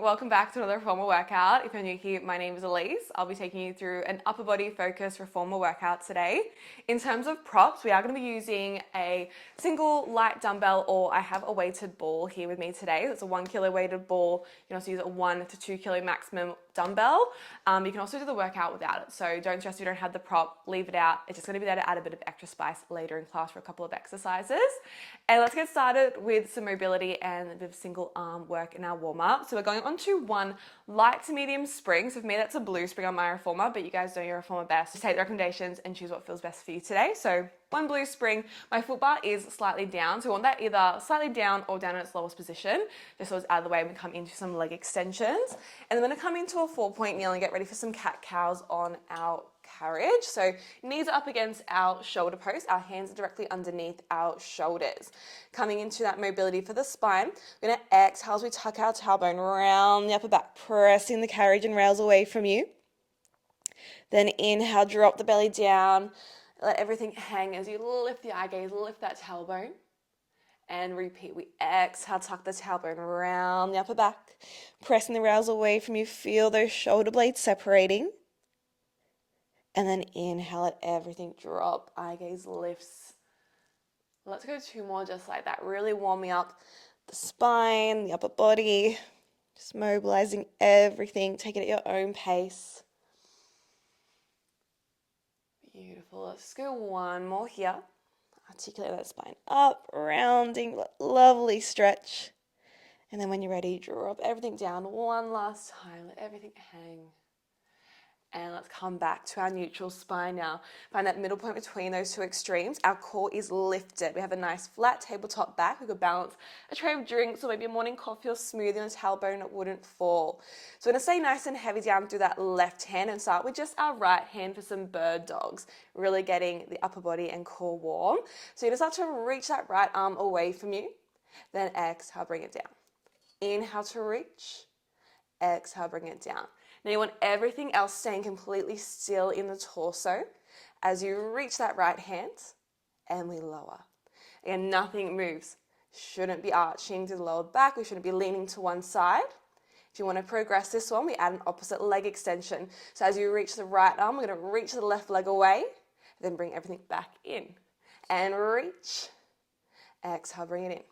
welcome back to another reformer workout. If you're new here, my name is Elise. I'll be taking you through an upper body focused reformer workout today. In terms of props, we are going to be using a single light dumbbell, or I have a weighted ball here with me today. That's a 1 kilo weighted ball. You can also use a 1 to 2 kilo maximum dumbbell. You can also do the workout without it. So don't stress if you don't have the prop, leave it out. It's just going to be there to add a bit of extra spice later in class for a couple of exercises. And let's get started with some mobility and a bit of single arm work in our warm up. So we're going on to one light to medium spring. So for me, that's a blue spring on my reformer, but you guys know your reformer best. Just take the recommendations and choose what feels best for you today. So one blue spring, my foot bar is slightly down. So we want that either slightly down or down in its lowest position, just so it's out of the way and we come into some leg extensions. And then we're gonna come into a 4-point kneel and get ready for some cat cows on our carriage. So knees are up against our shoulder post, our hands are directly underneath our shoulders. Coming into that mobility for the spine, we're gonna exhale as we tuck our tailbone around the upper back, pressing the carriage and rails away from you. Then inhale, drop the belly down, let everything hang as you lift the eye gaze, lift that tailbone. And repeat, we exhale, tuck the tailbone around the upper back, pressing the rails away from you, feel those shoulder blades separating. And then inhale, let everything drop, eye gaze lifts. Let's go 2 more just like that, really warming up the spine, the upper body, just mobilizing everything, take it at your own pace. Beautiful, let's go 1 more here. Articulate that spine up, rounding, lovely stretch. And then when you're ready, drop everything down 1 last time, let everything hang. And let's come back to our neutral spine now. Find that middle point between those 2 extremes. Our core is lifted. We have a nice flat tabletop back. We could balance a tray of drinks or maybe a morning coffee or smoothie on a tailbone. It wouldn't fall. So we're going to stay nice and heavy down through that left hand and start with just our right hand for some bird dogs. Really getting the upper body and core warm. So you're going to start to reach that right arm away from you. Then exhale, bring it down. Inhale to reach. Exhale, bring it down. Now you want everything else staying completely still in the torso as you reach that right hand and we lower. Again, nothing moves. Shouldn't be arching to the lower back. We shouldn't be leaning to one side. If you want to progress this one, we add an opposite leg extension. So as you reach the right arm, we're going to reach the left leg away, then bring everything back in. And reach. Exhale, bring it in.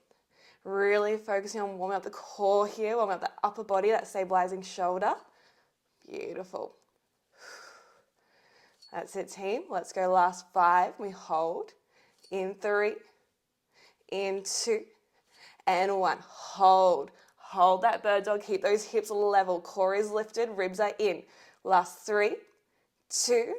Really focusing on warming up the core here, warming up the upper body, that stabilizing shoulder. Beautiful. That's it, team. Let's go last 5. We hold. In 3, in 2, and 1. Hold. Hold that bird dog. Keep those hips level. Core is lifted. Ribs are in. Last 3, 2,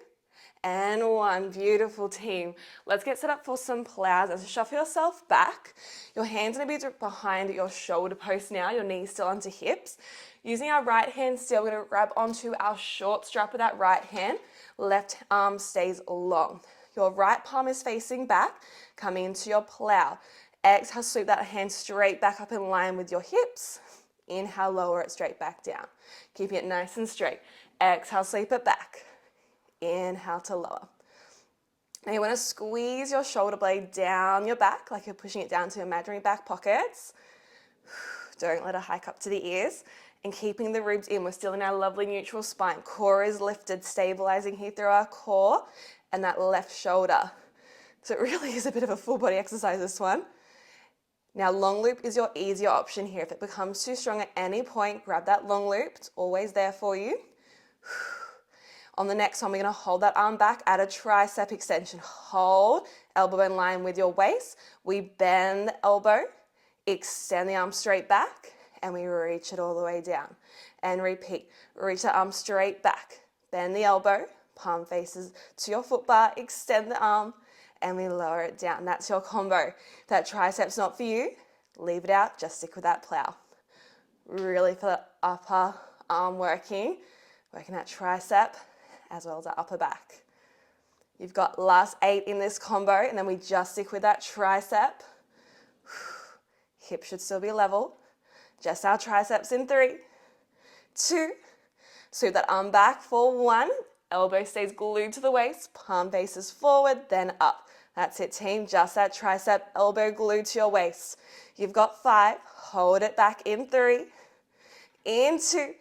and 1. Beautiful, team. Let's get set up for some plows. So shuffle yourself back. Your hands are going to be behind your shoulder post now. Your knees still onto hips. Using our right hand still, we're going to grab onto our short strap with that right hand. Left arm stays long. Your right palm is facing back, coming into your plow. Exhale, sweep that hand straight back up in line with your hips. Inhale, lower it straight back down. Keeping it nice and straight. Exhale, sweep it back. Inhale to lower. Now you want to squeeze your shoulder blade down your back like you're pushing it down to imaginary back pockets. Don't let it hike up to the ears. And keeping the ribs in, we're still in our lovely neutral spine. Core is lifted, stabilizing here through our core and that left shoulder. So it really is a bit of a full body exercise, this one. Now long loop is your easier option here. If it becomes too strong at any point, grab that long loop. It's always there for you. On the next one, we're going to hold that arm back, add a tricep extension. Hold, elbow in line with your waist. We bend the elbow, extend the arm straight back, and we reach it all the way down. And repeat, reach the arm straight back. Bend the elbow, palm faces to your foot bar, extend the arm, and we lower it down. That's your combo. If that tricep's not for you, leave it out, just stick with that plow. Really for the upper arm working that tricep as well as that upper back. You've got last 8 in this combo, and then we just stick with that tricep. Hip should still be level. Just our triceps in 3, 2, sweep that arm back for 1, elbow stays glued to the waist, palm faces forward, then up. That's it, team, just that tricep, elbow glued to your waist. You've got 5, hold it back in 3, into,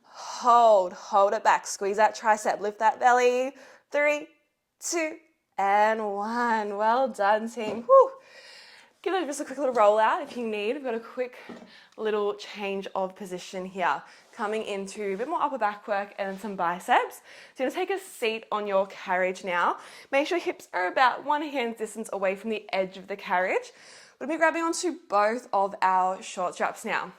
hold it back, squeeze that tricep, lift that belly, 3, 2, and 1. Well done, team. Woo. Give it just a quick little roll out if you need. We've got a quick little change of position here. Coming into a bit more upper back work and some biceps. So you're going to take a seat on your carriage now. Make sure your hips are about 1 hand distance away from the edge of the carriage. We'll be grabbing onto both of our short straps now.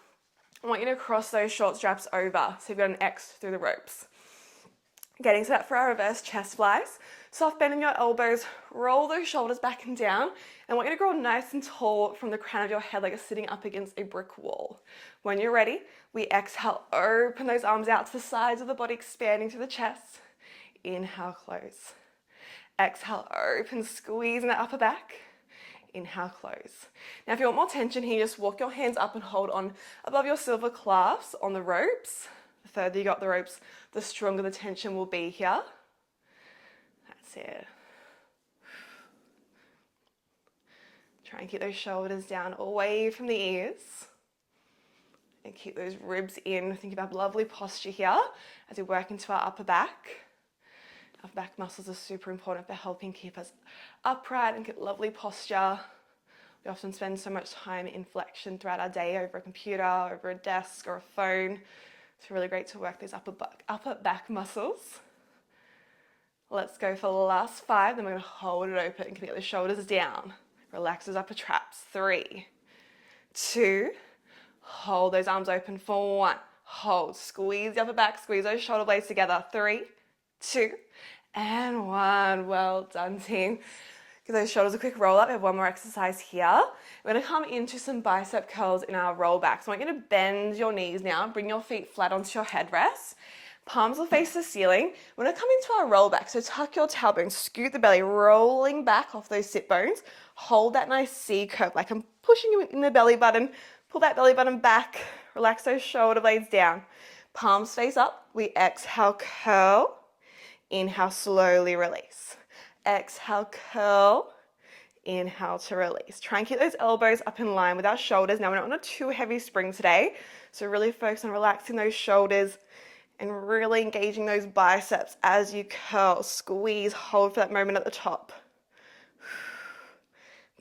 I want you to cross those short straps over. So you've got an X through the ropes. Getting set for our reverse chest flies. Soft bend in your elbows, roll those shoulders back and down, and I want you to grow nice and tall from the crown of your head like you're sitting up against a brick wall. When you're ready, we exhale, open those arms out to the sides of the body, expanding to the chest. Inhale, close. Exhale, open, squeezing that upper back. Inhale, close. Now if you want more tension here, just walk your hands up and hold on above your silver clasps on the ropes. The further you got the ropes, the stronger the tension will be here. That's it. Try and keep those shoulders down away from the ears. And keep those ribs in. Think about lovely posture here as we work into our upper back. Our back muscles are super important for helping keep us upright and get lovely posture. We often spend so much time in flexion throughout our day over a computer, over a desk or a phone. It's really great to work these upper back muscles. Let's go for the last 5. Then we're going to hold it open and get the shoulders down. Relax those upper traps. 3, 2, hold those arms open for 1. Hold, squeeze the upper back, squeeze those shoulder blades together. 3, 2, and 1. Well done, team. Give those shoulders a quick roll up. We have one more exercise here. We're going to come into some bicep curls in our roll back. So I want you to bend your knees now. Bring your feet flat onto your headrest. Palms will face the ceiling. We're going to come into our roll back. So tuck your tailbone, scoot the belly, rolling back off those sit bones. Hold that nice C curve, like I'm pushing you in the belly button. Pull that belly button back. Relax those shoulder blades down. Palms face up. We exhale, curl. Inhale, slowly release. Exhale, curl. Inhale to release. Try and keep those elbows up in line with our shoulders. Now we're not on a too heavy spring today, so really focus on relaxing those shoulders and really engaging those biceps as you curl. Squeeze, hold for that moment at the top.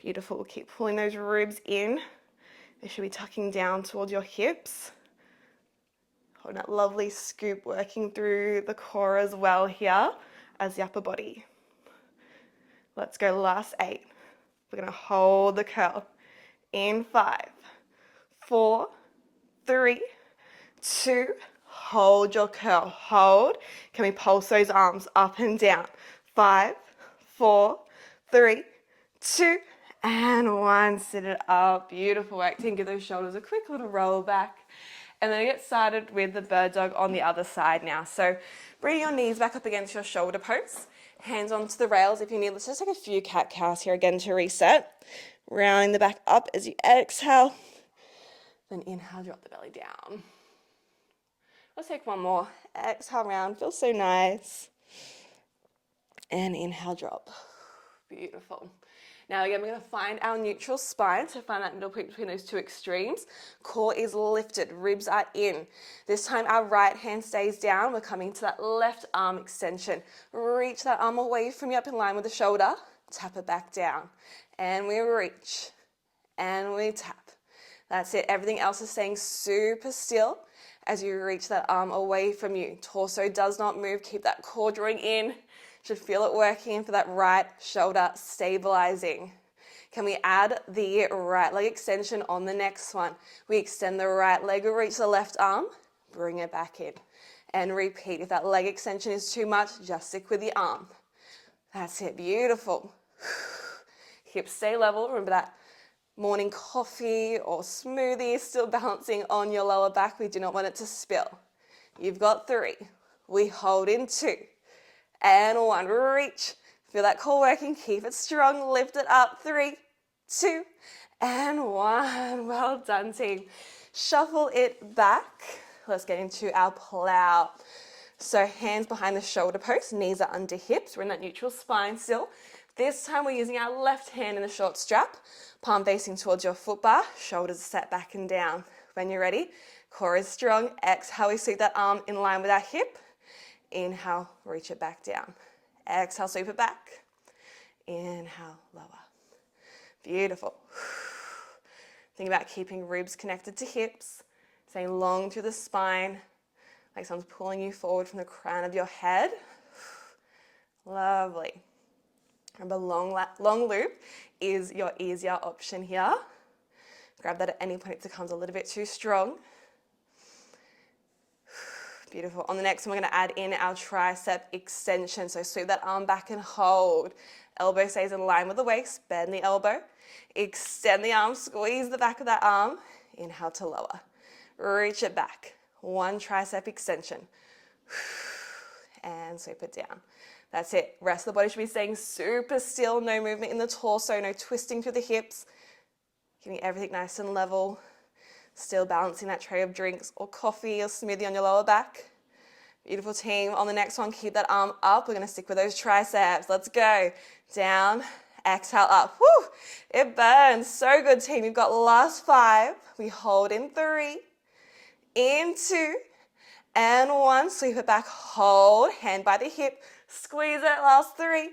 Beautiful. Keep pulling those ribs in. They should be tucking down towards your hips. Hold that lovely scoop, working through the core as well here as the upper body. Let's go last 8. We're going to hold the curl in 5, 4, 3, 2, hold your curl, hold. Can we pulse those arms up and down? 5, 4, 3, 2, and 1. Sit it up. Beautiful work, team. Give those shoulders a quick little roll back. And then get started with the bird dog on the other side now. So bring your knees back up against your shoulder posts. Hands onto the rails if you need. Let's just take a few cat-cows here again to reset. Rounding the back up as you exhale. Then inhale, drop the belly down. Let's take one more. Exhale, round. Feels so nice. And inhale, drop. Beautiful. Now again, we're going to find our neutral spine. So find that middle point between those two extremes. Core is lifted, ribs are in. This time our right hand stays down. We're coming to that left arm extension. Reach that arm away from you up in line with the shoulder. Tap it back down. And we reach. And we tap. That's it. Everything else is staying super still as you reach that arm away from you. Torso does not move. Keep that core drawing in. Should feel it working for that right shoulder stabilizing. Can we add the right leg extension on the next one? We extend the right leg, reach the left arm, bring it back in. And repeat. If that leg extension is too much, just stick with the arm. That's it. Beautiful. Hips stay level. Remember that morning coffee or smoothie still balancing on your lower back. We do not want it to spill. You've got 3. We hold in 2. And 1, reach. Feel that core working, keep it strong, lift it up. 3, 2, and 1. Well done, team. Shuffle it back. Let's get into our plow. So hands behind the shoulder post, knees are under hips. We're in that neutral spine still. This time we're using our left hand in the short strap, palm facing towards your foot bar, shoulders set back and down. When you're ready, Core is strong. Exhale, we sweep that arm in line with our hip. Inhale, reach it back down. Exhale, sweep it back. Inhale, lower. Beautiful. Think about keeping ribs connected to hips, staying long through the spine, like someone's pulling you forward from the crown of your head. Lovely. Remember, long loop is your easier option here. Grab that at any point if it becomes a little bit too strong. Beautiful. On the next one, we're going to add in our tricep extension. So sweep that arm back and hold. Elbow stays in line with the waist. Bend the elbow. Extend the arm. Squeeze the back of that arm. Inhale to lower. Reach it back. One tricep extension. And sweep it down. That's it. Rest of the body should be staying super still. No movement in the torso. No twisting through the hips. Keeping everything nice and level. Still balancing that tray of drinks or coffee or smoothie on your lower back. Beautiful, team. On the next one, keep that arm up. We're going to stick with those triceps. Let's go. Down, exhale, up. Woo! It burns. So good, team. You've got last 5. We hold in 3, in 2, and 1. Sweep it back. Hold. Hand by the hip. Squeeze it. Last 3,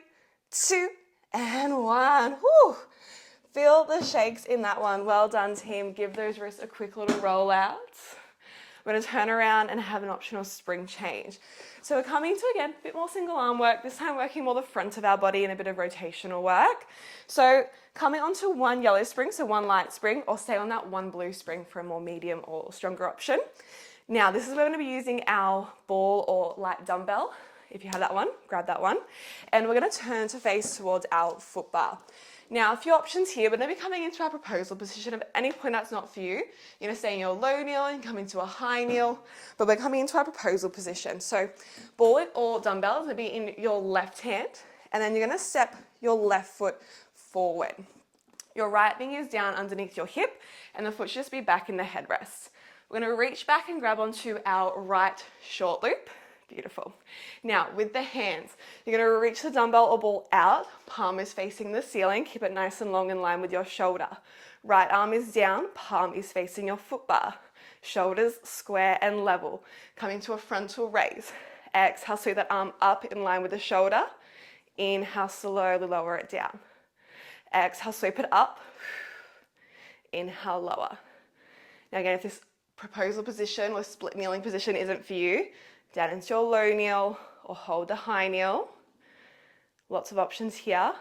2, and 1. Woo! Feel the shakes in that one. Well done, team. Give those wrists a quick little roll out. We're going to turn around and have an optional spring change. So we're coming to, again, a bit more single arm work, this time working more the front of our body and a bit of rotational work. So coming onto one yellow spring, so one light spring, or stay on that one blue spring for a more medium or stronger option. Now, this is where we're going to be using our ball or light dumbbell. If you have that one, grab that one. And we're going to turn to face towards our foot bar. Now, a few options here. We're going to be coming into our proposal position. At any point that's not for you, you're going to stay in your low kneel and come into a high kneel, but we're coming into our proposal position. So ball or dumbbell is going to be in your left hand, and then you're going to step your left foot forward. Your right knee is down underneath your hip, and the foot should just be back in the headrest. We're going to reach back and grab onto our right short loop. Beautiful. Now, with the hands, you're going to reach the dumbbell or ball out. Palm is facing the ceiling. Keep it nice and long in line with your shoulder. Right arm is down. Palm is facing your foot bar. Shoulders square and level. Coming to a frontal raise. Exhale, sweep that arm up in line with the shoulder. Inhale, slowly lower it down. Exhale, sweep it up. Inhale, lower. Now again, if this proposal position or split kneeling position isn't for you, down into your low kneel or hold the high kneel. Lots of options here.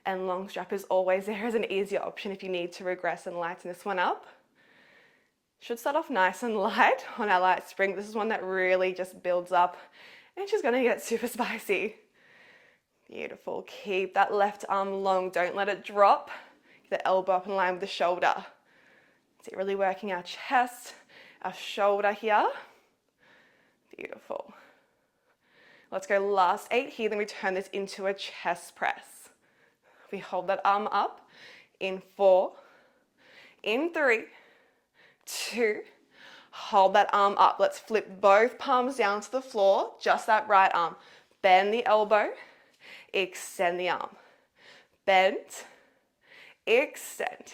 And long strap is always there as an easier option if you need to regress and lighten this one up. Should start off nice and light on our light spring. This is one that really just builds up and she's going to get super spicy. Beautiful. Keep that left arm long. Don't let it drop. Get the elbow up in line with the shoulder. So really working our chest, our shoulder here. Beautiful. Let's go last 8 here, then we turn this into a chest press. We hold that arm up in 4, in 3, 2, hold that arm up. Let's flip both palms down to the floor, just that right arm. Bend the elbow, extend the arm. Bend, extend.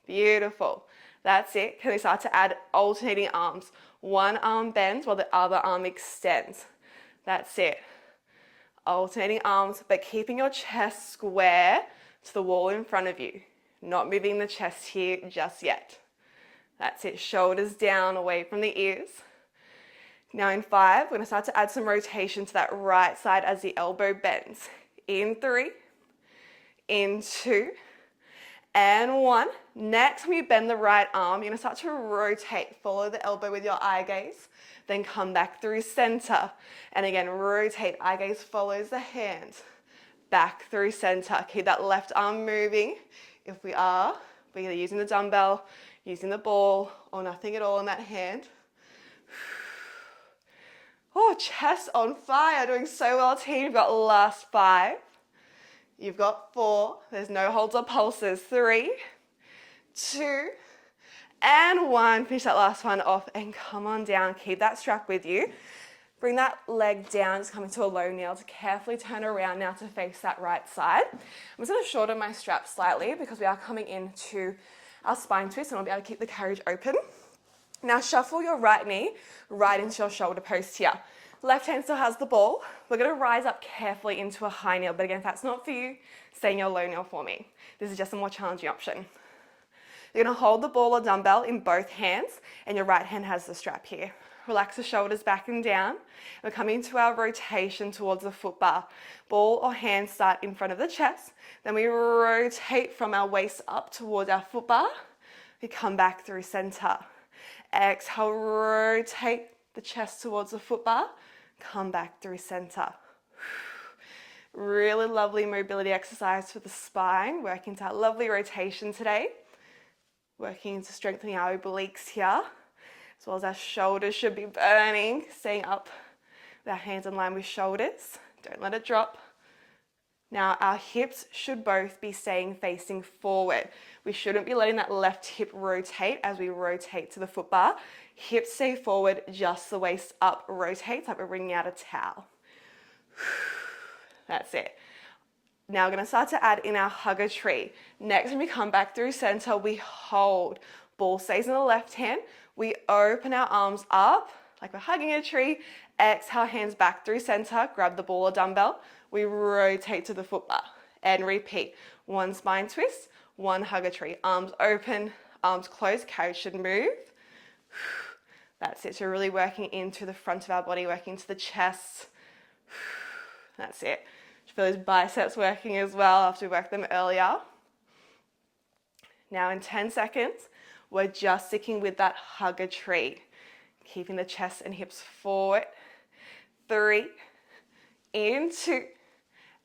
Beautiful. That's it. Can we start to add alternating arms? One arm bends while the other arm extends. That's it. Alternating arms, but keeping your chest square to the wall in front of you. Not moving the chest here just yet. That's it. Shoulders down, away from the ears. Now in 5, we're going to start to add some rotation to that right side as the elbow bends. In 3, in 2, and 1. Next, when you bend the right arm, you're going to start to rotate. Follow the elbow with your eye gaze. Then come back through center. And again, rotate. Eye gaze follows the hand. Back through center. Keep that left arm moving. If we are, we're either using the dumbbell, using the ball, or nothing at all in that hand. Oh, chest on fire. Doing so well, team. You've got last 5. You've got 4. There's no holds or pulses. 3, 2, and 1. Finish that last one off and come on down. Keep that strap with you. Bring that leg down, just come into a low kneel to carefully turn around now to face that right side. I'm just going to shorten my strap slightly because we are coming into our spine twist and I'll be able to keep the carriage open. Now shuffle your right knee right into your shoulder post here. Left hand still has the ball. We're going to rise up carefully into a high kneel, but again, if that's not for you, stay in your low kneel for me. This is just a more challenging option. You're going to hold the ball or dumbbell in both hands, and your right hand has the strap here. Relax the shoulders back and down. We're coming to our rotation towards the foot bar. Ball or hand start in front of the chest. Then we rotate from our waist up towards our foot bar. We come back through center. Exhale, rotate the chest towards the foot bar. Come back through center. Really lovely mobility exercise for the spine. Working to that lovely rotation today. Working into strengthening our obliques here, as well as our shoulders should be burning. Staying up with our hands in line with shoulders. Don't let it drop. Now our hips should both be staying facing forward. We shouldn't be letting that left hip rotate as we rotate to the foot bar. Hips stay forward, just the waist up rotates like we're wringing out a towel. That's it. Now we're going to start to add in our hugger tree. Next, when we come back through center, we hold. Ball stays in the left hand. We open our arms up like we're hugging a tree. Exhale, hands back through center. Grab the ball or dumbbell. We rotate to the foot bar and repeat. One spine twist, one hugger tree. Arms open, arms closed. Carriage should move. That's it. So really working into the front of our body, working to the chest. That's it. Feel those biceps working as well after we worked them earlier. Now in 10 seconds, we're just sticking with that hugger tree. Keeping the chest and hips forward. 3, in 2,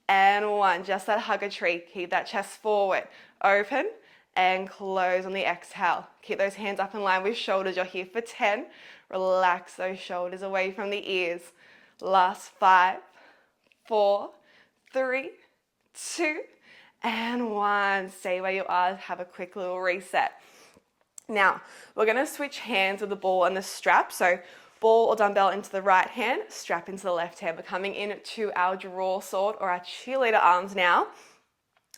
and 1. Just that hugger tree. Keep that chest forward. Open and close on the exhale. Keep those hands up in line with shoulders. You're here for 10. Relax those shoulders away from the ears. Last 5, 4, 3, 2, and 1. Stay where you are. Have a quick little reset. Now, we're going to switch hands with the ball and the strap. So, ball or dumbbell into the right hand, strap into the left hand. We're coming into our draw sword or our cheerleader arms now.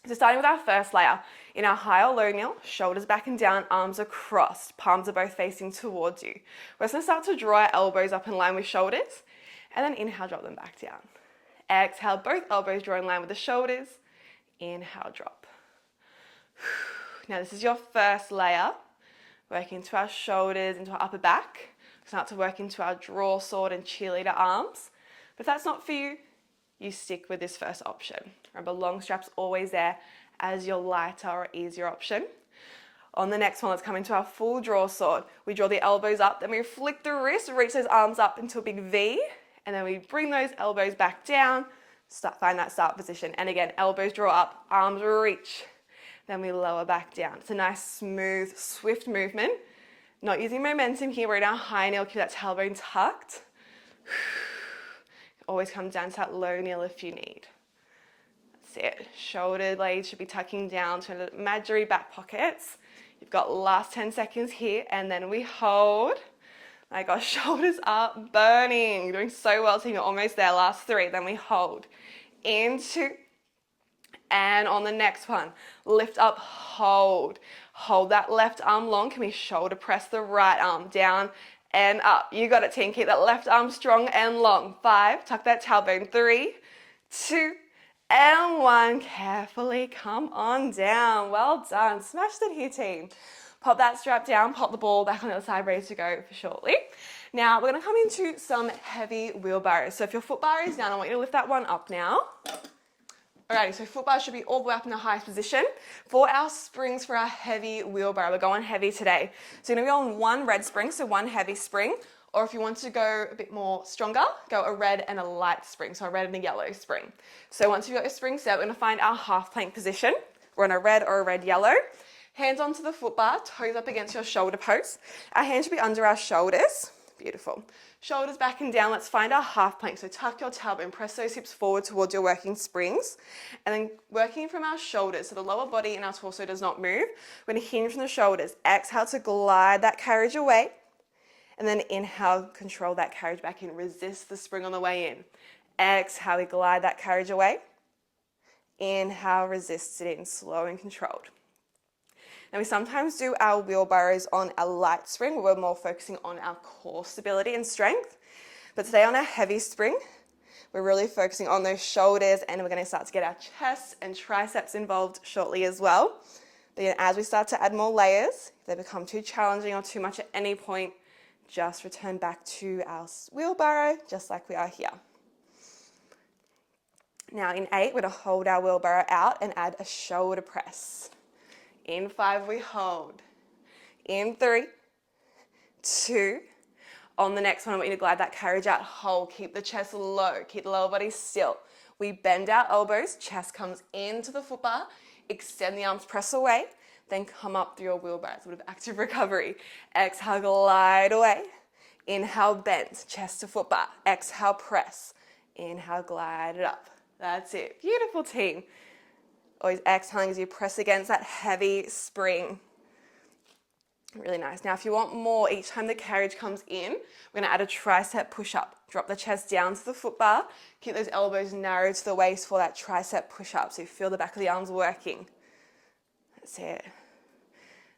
So, starting with our first layer. In our high or low kneel, shoulders back and down, arms are crossed. Palms are both facing towards you. We're just going to start to draw our elbows up in line with shoulders. And then inhale, drop them back down. Exhale, both elbows draw in line with the shoulders. Inhale, drop. Now this is your first layer. Working into our shoulders, into our upper back. Start to work into our draw sword and cheerleader arms. But if that's not for you, you stick with this first option. Remember, long strap's always there as your lighter or easier option. On the next one, let's come into our full draw sword. We draw the elbows up, then we flick the wrist, reach those arms up into a big V. And then we bring those elbows back down, find that start position. And again, elbows draw up, arms reach. Then we lower back down. It's a nice, smooth, swift movement. Not using momentum here. We're in our high kneel. Keep that tailbone tucked. Always come down to that low kneel if you need. That's it. Shoulder blades should be tucking down to the imaginary back pockets. You've got last 10 seconds here. And then we hold. Like our shoulders are burning. Doing so well, team. You're almost there. Last 3. Then we hold. Into. And on the next one, lift up, hold. Hold that left arm long. Can we shoulder press the right arm down and up? You got it, team. Keep that left arm strong and long. 5. Tuck that tailbone. 3, 2, and 1. Carefully come on down. Well done. Smashed it here, team. Pop that strap down, pop the ball back on the other side, ready to go for shortly. Now, we're going to come into some heavy wheelbarrows. So if your foot bar is down, I want you to lift that one up now. Alrighty, so foot bar should be all the way up in the highest position. For our springs for our heavy wheelbarrow, we're going heavy today. So you're going to be on one red spring, so one heavy spring. Or if you want to go a bit more stronger, go a red and a light spring, so a red and a yellow spring. So once you've got your spring set, we're going to find our half plank position. We're on a red or a red yellow. Hands onto the foot bar, toes up against your shoulder post. Our hands should be under our shoulders. Beautiful. Shoulders back and down. Let's find our half plank. So tuck your tailbone, press those hips forward towards your working springs. And then working from our shoulders, so the lower body and our torso does not move. We're going to hinge from the shoulders. Exhale to glide that carriage away. And then inhale, control that carriage back in. Resist the spring on the way in. Exhale, we glide that carriage away. Inhale, resist it in, slow and controlled. Now we sometimes do our wheelbarrows on a light spring where we're more focusing on our core stability and strength. But today on a heavy spring, we're really focusing on those shoulders, and we're going to start to get our chest and triceps involved shortly as well. But again, as we start to add more layers, if they become too challenging or too much at any point, just return back to our wheelbarrow, just like we are here. Now in 8, we're going to hold our wheelbarrow out and add a shoulder press. In 5, we hold. In 3, 2, on the next one, I want you to glide that carriage out, hold, keep the chest low, keep the lower body still. We bend our elbows, chest comes into the foot bar, extend the arms, press away, then come up through your wheelbarrow. It's a bit of active recovery. Exhale, glide away. Inhale, bend, chest to foot bar. Exhale, press. Inhale, glide it up. That's it. Beautiful, team. Always exhaling as you press against that heavy spring. Really nice. Now, if you want more, each time the carriage comes in, we're going to add a tricep push-up. Drop the chest down to the foot bar. Keep those elbows narrow to the waist for that tricep push-up, so you feel the back of the arms working. That's it.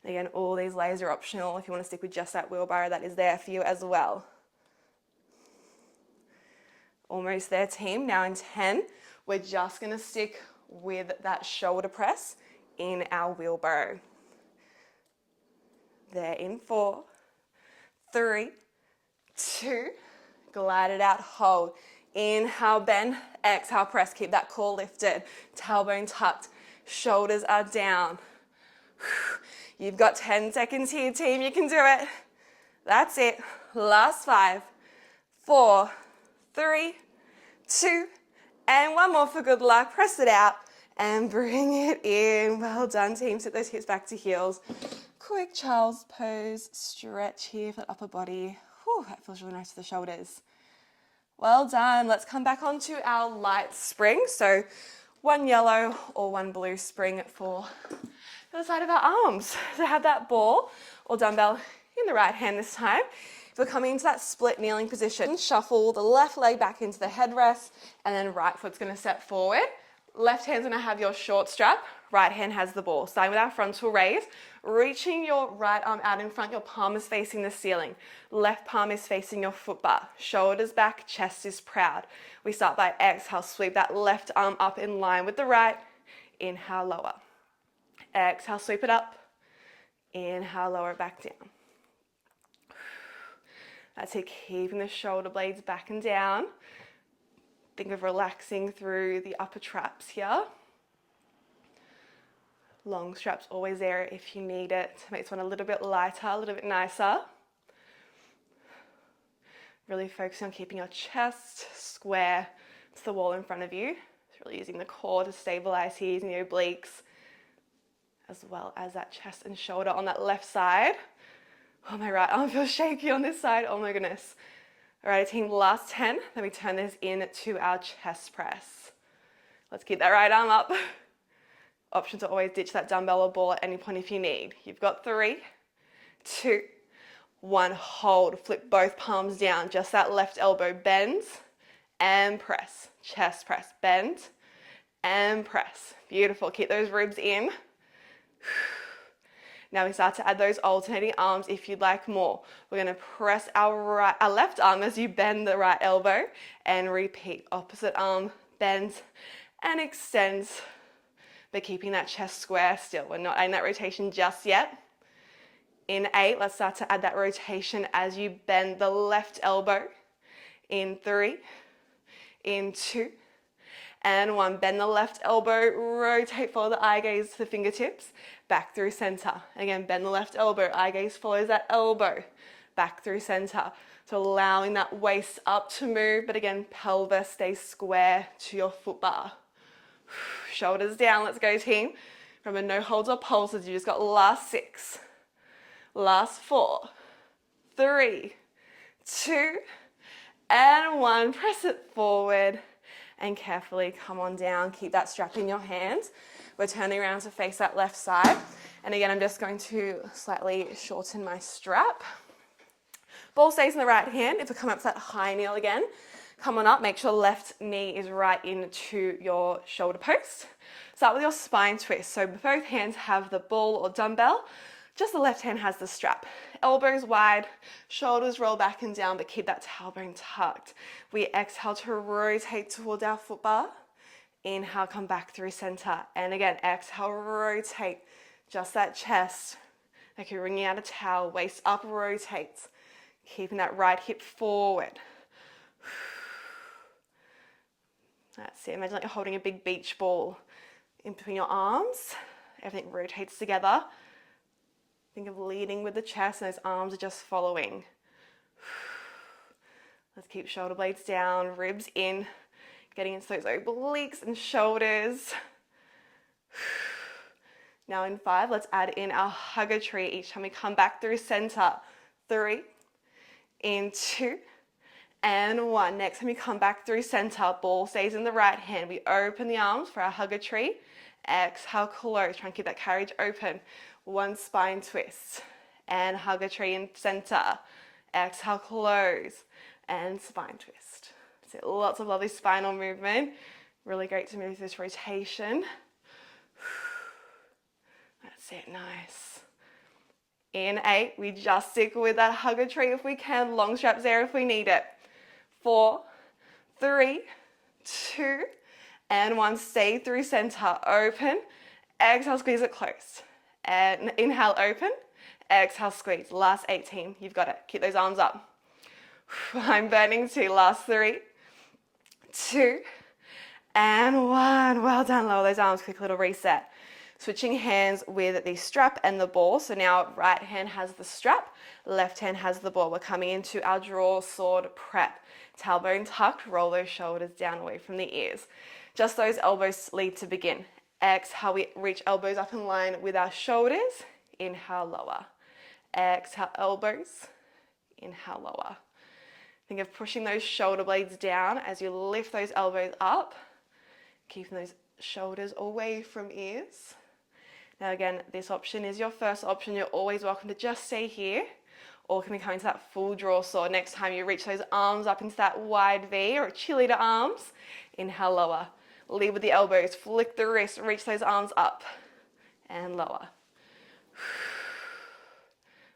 Again, all these layers are optional. If you want to stick with just that wheelbarrow, that is there for you as well. Almost there, team. Now in 10, we're just going to stick with that shoulder press in our wheelbarrow. There in 4, 3, 2, glide it out, hold. Inhale, bend, exhale, press. Keep that core lifted, tailbone tucked, shoulders are down. You've got 10 seconds here, team. You can do it. That's it. Last 5, 4, 3, 2, and one more for good luck. Press it out and bring it in. Well done, team. Sit those hips back to heels. Quick child's pose, stretch here for the upper body. Whew, that feels really nice for the shoulders. Well done. Let's come back onto our light spring. So one yellow or one blue spring for the side of our arms. So have that ball or dumbbell in the right hand this time. If we're coming into that split kneeling position, shuffle the left leg back into the headrest, and then right foot's going to step forward. Left hand's going to have your short strap. Right hand has the ball. Starting with our frontal raise, reaching your right arm out in front, your palm is facing the ceiling. Left palm is facing your foot bar. Shoulders back, chest is proud. We start by exhale, sweep that left arm up in line with the right. Inhale, lower. Exhale, sweep it up. Inhale, lower it back down. That's it, keeping the shoulder blades back and down. Think of relaxing through the upper traps here. Long straps always there if you need it. Makes one a little bit lighter, a little bit nicer. Really focusing on keeping your chest square to the wall in front of you. It's really using the core to stabilize here, using the obliques, as well as that chest and shoulder on that left side. Oh, my right arm feels shaky on this side. Oh my goodness. All right, team, last 10. Let me turn this into our chest press. Let's keep that right arm up. Option to always ditch that dumbbell or ball at any point if you need. You've got 3, 2, 1. Hold. Flip both palms down. Just that left elbow bends and press. Chest press. Bend and press. Beautiful. Keep those ribs in. Now we start to add those alternating arms if you'd like more. We're going to press our left arm as you bend the right elbow and repeat. Opposite arm bends and extends, but keeping that chest square still. We're not adding that rotation just yet. In 8, let's start to add that rotation as you bend the left elbow. In 3, in 2, and 1. Bend the left elbow, rotate, follow the eye gaze to the fingertips, back through center. Again, bend the left elbow, eye gaze follows that elbow, back through center. So allowing that waist up to move, but again, pelvis stays square to your foot bar. Shoulders down, let's go, team. Remember, no holds or pulses, you just got last 6, last 4, 3, 2, and 1. Press it forward. And carefully come on down. Keep that strap in your hands. We're turning around to face that left side. And again, I'm just going to slightly shorten my strap. Ball stays in the right hand. If we come up to that high kneel again, Come on up, make sure left knee is right into your shoulder post. Start with your spine twist. So both hands have the ball or dumbbell, just the left hand has the strap. Elbows wide, shoulders roll back and down, but keep that tailbone tucked. We exhale to rotate towards our foot bar. Inhale, come back through center. And again, exhale, rotate. Just that chest. Like you're wringing out a towel, waist up, rotates. Keeping that right hip forward. That's it. Imagine like you're holding a big beach ball in between your arms. Everything rotates together. Think of leading with the chest and those arms are just following. Let's keep shoulder blades down, ribs in, getting into those obliques and shoulders. Now in 5, let's add in our hugger tree each time we come back through center. 3, in 2, and 1. Next time you come back through center, ball stays in the right hand. We open the arms for our hugger tree. Exhale, close. Try and keep that carriage open. 1 spine twist. And hugger tree in center. Exhale, close. And spine twist. So lots of lovely spinal movement. Really great to move this rotation. That's it, nice. In 8, we just stick with that hugger tree if we can. Long straps there if we need it. 4, 3, 2, and 1. Stay through center. Open. Exhale, squeeze it closed. And inhale, open. Exhale, squeeze. Last 18. You've got it. Keep those arms up. I'm burning 2. Last 3, 2, and 1. Well done. Lower those arms. Quick little reset. Switching hands with the strap and the ball. So now right hand has the strap, left hand has the ball. We're coming into our draw sword prep. Tailbone tucked, roll those shoulders down away from the ears. Just those elbows lead to begin. Exhale, we reach elbows up in line with our shoulders. Inhale, lower. Exhale, elbows. Inhale, lower. Think of pushing those shoulder blades down as you lift those elbows up, keeping those shoulders away from ears. Now again, this option is your first option. You're always welcome to just stay here, or can we come into that full draw sword? Next time you reach those arms up into that wide V or cheerleader arms, inhale, lower. Lead with the elbows, flick the wrist, reach those arms up and lower.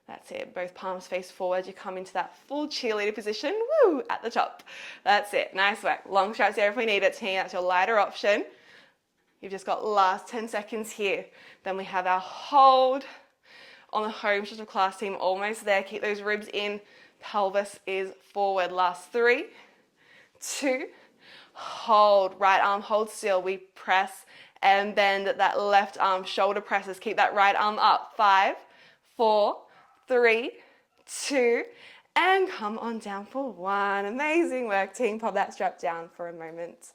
That's it, both palms face forward. You come into that full cheerleader position, woo, at the top. That's it, nice work. Long straps there if we need it, team. That's your lighter option. You've just got last 10 seconds here. Then we have our hold on the home stretch of class, team. Almost there. Keep those ribs in. Pelvis is forward. Last 3, 2, hold. Right arm hold still. We press and bend that left arm. Shoulder presses. Keep that right arm up. 5, 4, 3, 2, and come on down for 1. Amazing work, team. Pop that strap down for a moment.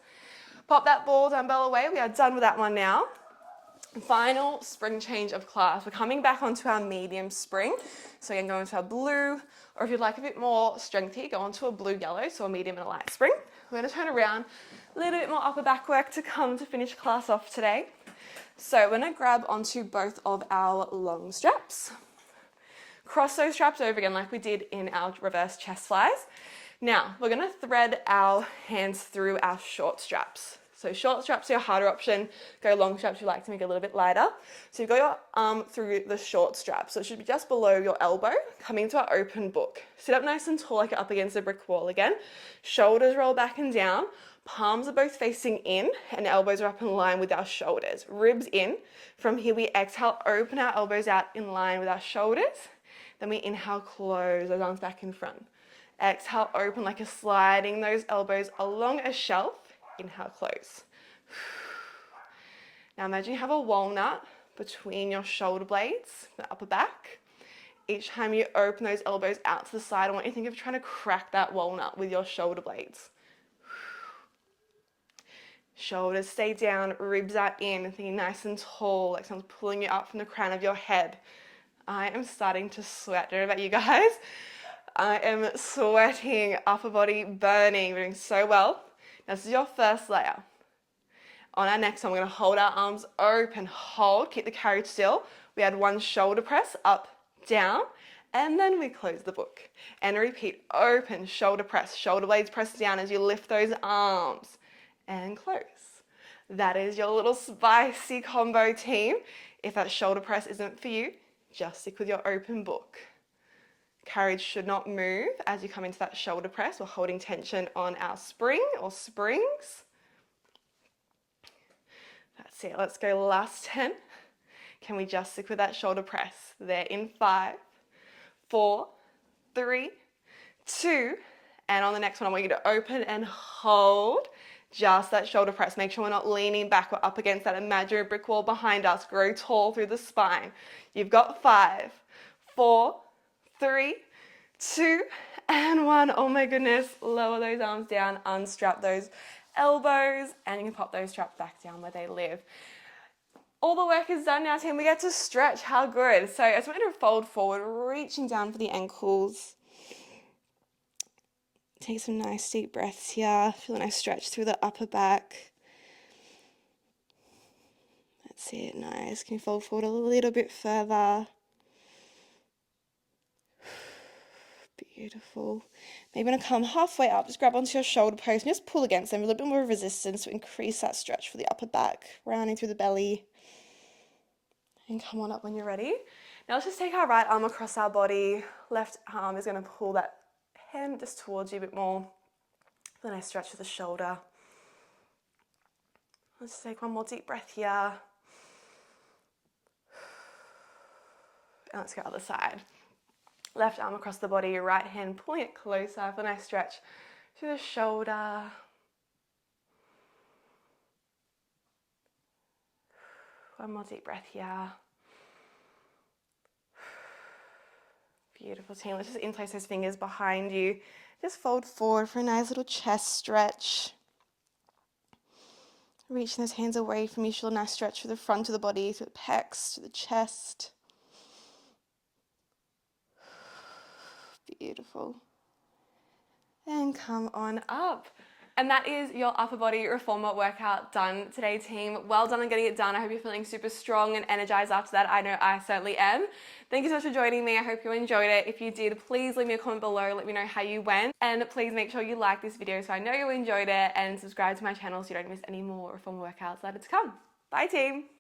Pop that ball dumbbell away. We are done with that one now. Final spring change of class. We're coming back onto our medium spring. So again, go into our blue, or if you'd like a bit more strength here, go onto a blue-yellow, so a medium and a light spring. We're going to turn around, a little bit more upper back work to come to finish class off today. So we're going to grab onto both of our long straps. Cross those straps over again like we did in our reverse chest flies. Now, we're going to thread our hands through our short straps. So short straps are your harder option. Go long straps you like to make it a little bit lighter. So you've got your arm through the short strap. So it should be just below your elbow, coming to our open book. Sit up nice and tall like you're up against a brick wall again. Shoulders roll back and down. Palms are both facing in and elbows are up in line with our shoulders. Ribs in. From here we exhale, open our elbows out in line with our shoulders. Then we inhale, close those arms back in front. Exhale, open like you're sliding those elbows along a shelf. Inhale, close. Now imagine you have a walnut between your shoulder blades, the upper back. Each time you open those elbows out to the side, I want you to think of trying to crack that walnut with your shoulder blades. Shoulders stay down, ribs are in, thinking nice and tall, like someone's pulling you up from the crown of your head. I am starting to sweat. Don't know about you guys. I am sweating, upper body burning, doing so well. Now, this is your first layer. On our next one, we're going to hold our arms open, hold, keep the carriage still. We add 1 shoulder press, up, down, And then we close the book and repeat. Open, shoulder press, shoulder blades press down as you lift those arms and close. That is your little spicy combo, team. If that shoulder press isn't for you, just stick with your open book. Carriage should not move as you come into that shoulder press. We're holding tension on our spring or springs. That's it. Let's go last 10. Can we just stick with that shoulder press? There in 5, 4, 3, 2, and on the next one I want you to open and hold just that shoulder press. Make sure we're not leaning back. We're up against that imaginary brick wall behind us. Grow tall through the spine. You've got 5, 4, 3, 2, and 1. Oh my goodness. Lower those arms down, unstrap those elbows, and you can pop those straps back down where they live. All the work is done now, team. We get to stretch. How good. So I just want you to fold forward, reaching down for the ankles. Take some nice deep breaths here. Feel a nice stretch through the upper back. That's it. Nice. Can you fold forward a little bit further? Beautiful. Maybe going to come halfway up. Just grab onto your shoulder post and just pull against them. A little bit more resistance to increase that stretch for the upper back. Rounding through the belly. And come on up when you're ready. Now let's just take our right arm across our body. Left arm is going to pull that hand just towards you a bit more. Then I stretch to the shoulder. Let's take one more deep breath here. And let's go other side. Left arm across the body, right hand pulling it closer for a nice stretch to the shoulder. One more deep breath here. Beautiful, team. Let's just interlace those fingers behind you. Just fold forward for a nice little chest stretch. Reaching those hands away from you. Feel a nice stretch through the front of the body, through the pecs, to the chest. Beautiful. And come on up. And that is your upper body reformer workout done today, team. Well done on getting it done. I hope you're feeling super strong and energized after that. I know I certainly am. Thank you so much for joining me. I hope you enjoyed it. If you did, please leave me a comment below. Let me know how you went. And please make sure you like this video so I know you enjoyed it, and subscribe to my channel so you don't miss any more reformer workouts that are to come. Bye, team.